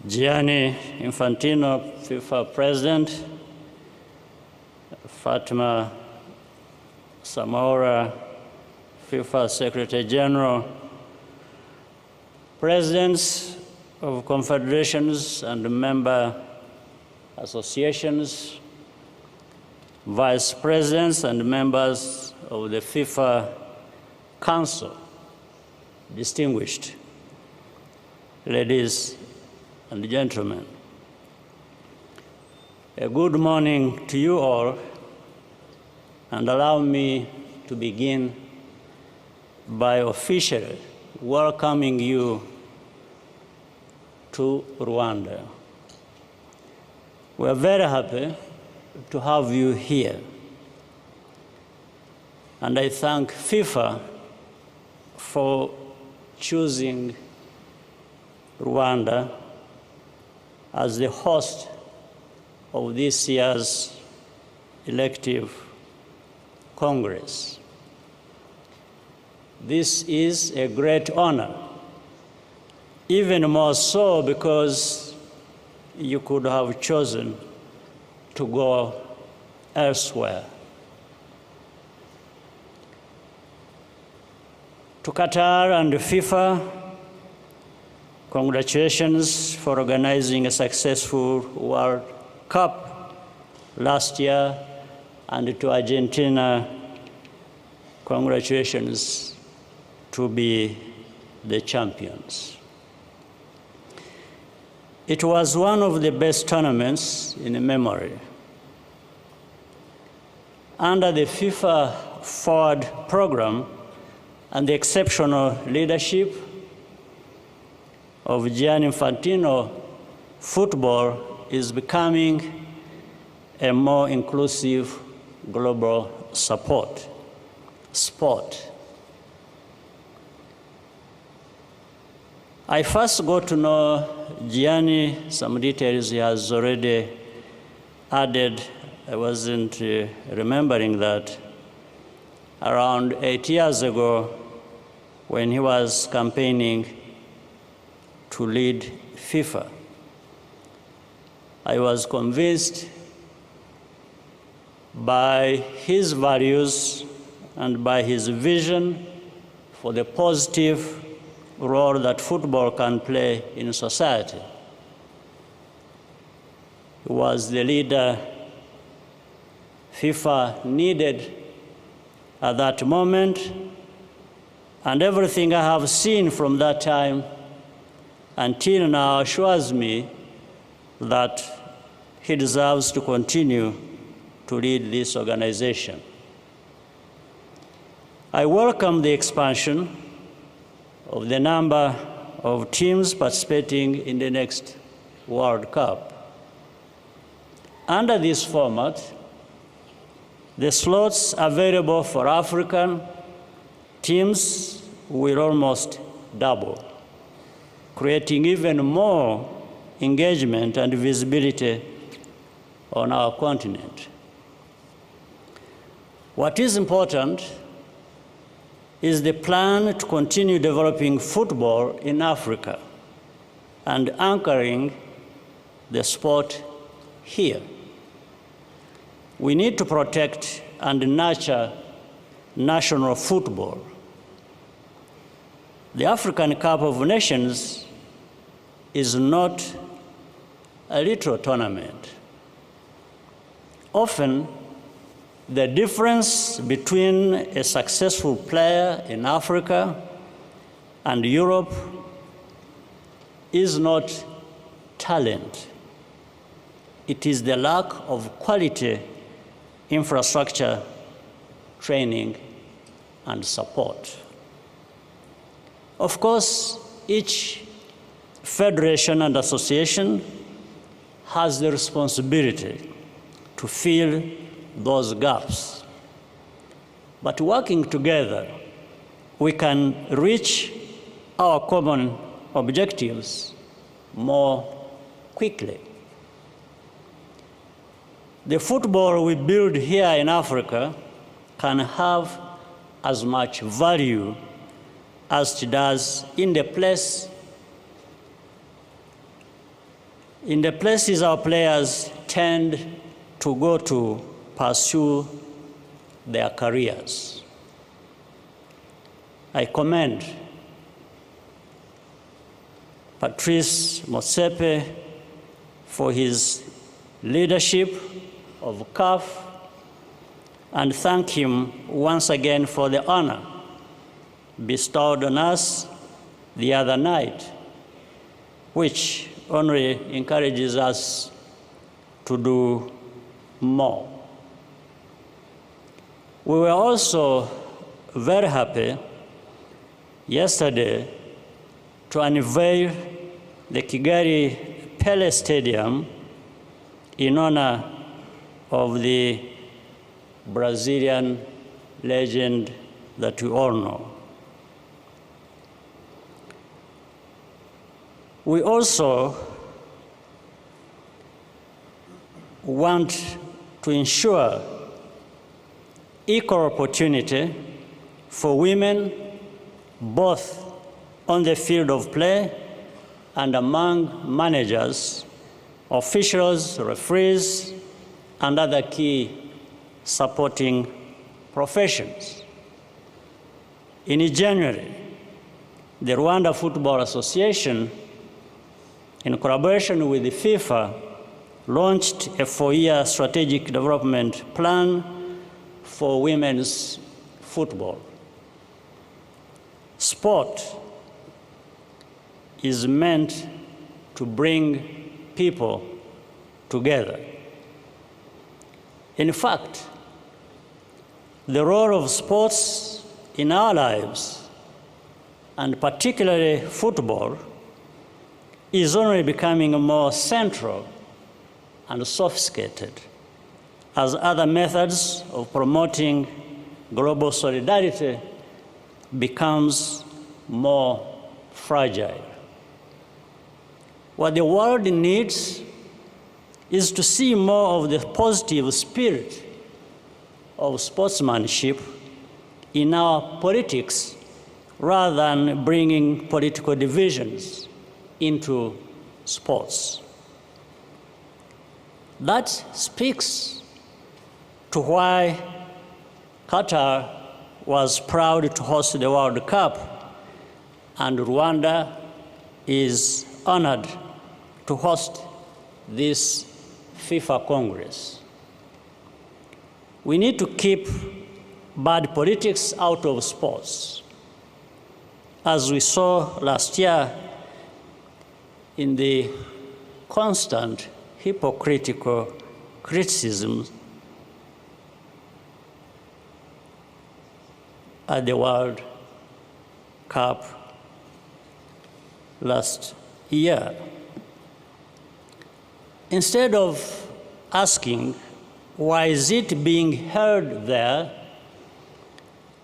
Gianni Infantino, FIFA President, Fatima Samora, FIFA Secretary General, presidents of confederations and member associations, vice presidents and members of the FIFA Council, distinguished ladies and gentlemen. A good morning to you all, and allow me to begin by officially welcoming you to Rwanda. We're very happy to have you here, and I thank FIFA for choosing Rwanda as the host of this year's elective Congress. This is a great honor, even more so because you could have chosen to go elsewhere. To Qatar and FIFA, congratulations for organizing a successful World Cup last year, and to Argentina, congratulations to be the champions. It was one of the best tournaments in memory. Under the FIFA Forward program and the exceptional leadership of Gianni Infantino, football is becoming a more inclusive global sport. I first got to know Gianni, some details he has already added. I wasn't remembering that. Around 8 years ago, when he was campaigning to lead FIFA, I was convinced by his values and by his vision for the positive role that football can play in society. He was the leader FIFA needed at that moment, and everything I have seen from that time until now assures me that he deserves to continue to lead this organization. I welcome the expansion of the number of teams participating in the next World Cup. Under this format, the slots available for African teams will almost double, creating even more engagement and visibility on our continent. What is important is the plan to continue developing football in Africa and anchoring the sport here. We need to protect and nurture national football. The African Cup of Nations is not a little tournament. Often, the difference between a successful player in Africa and Europe is not talent. It is the lack of quality infrastructure, training, and support. Of course, each federation and association has the responsibility to fill those gaps. But working together, we can reach our common objectives more quickly. The football we build here in Africa can have as much value as it does in the place in the places our players tend to go to pursue their careers. I commend Patrice Motsepe for his leadership of CAF and thank him once again for the honor bestowed on us the other night, which only encourages us to do more. We were also very happy yesterday to unveil the Kigali Pele Stadium in honor of the Brazilian legend that we all know. We also want to ensure equal opportunity for women, both on the field of play and among managers, officials, referees, and other key supporting professions. In January, the Rwanda Football Association, in collaboration with the FIFA, launched a 4-year strategic development plan for women's football. Sport is meant to bring people together. In fact, the role of sports in our lives, and particularly football, is only becoming more central and sophisticated as other methods of promoting global solidarity becomes more fragile. What the world needs is to see more of the positive spirit of sportsmanship in our politics rather than bringing political divisions into sports. That speaks to why Qatar was proud to host the World Cup, and Rwanda is honored to host this FIFA Congress. We need to keep bad politics out of sports. As we saw last year in the constant hypocritical criticism at the World Cup last year. Instead of asking, why is it being held there,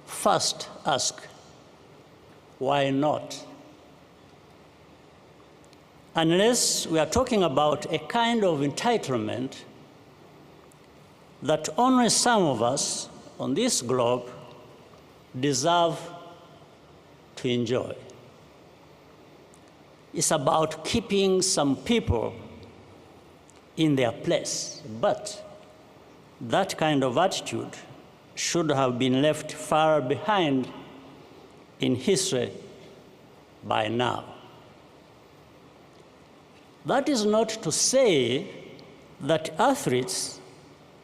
first ask, why not? Unless we are talking about a kind of entitlement that only some of us on this globe deserve to enjoy. It's about keeping some people in their place, but that kind of attitude should have been left far behind in history by now. That is not to say that athletes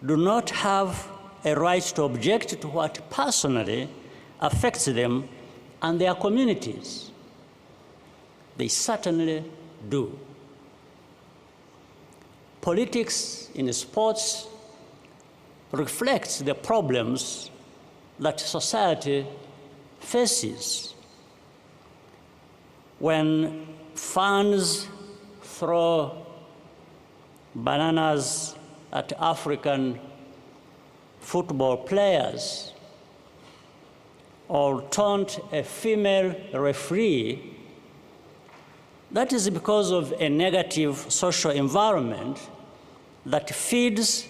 do not have a right to object to what personally affects them and their communities. They certainly do. Politics in sports reflects the problems that society faces. When fans throw bananas at African football players or taunt a female referee, that is because of a negative social environment that feeds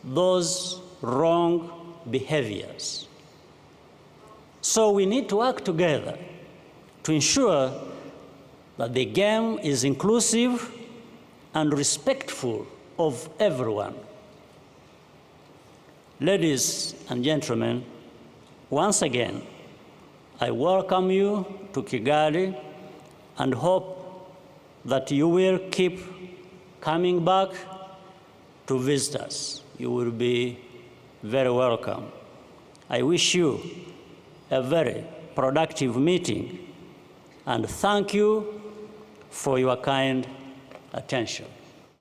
those wrong behaviors. So we need to work together to ensure that the game is inclusive and respectful of everyone. Ladies and gentlemen, once again, I welcome you to Kigali and hope that you will keep coming back to visit us. You will be very welcome. I wish you a very productive meeting and thank you for your kind attention.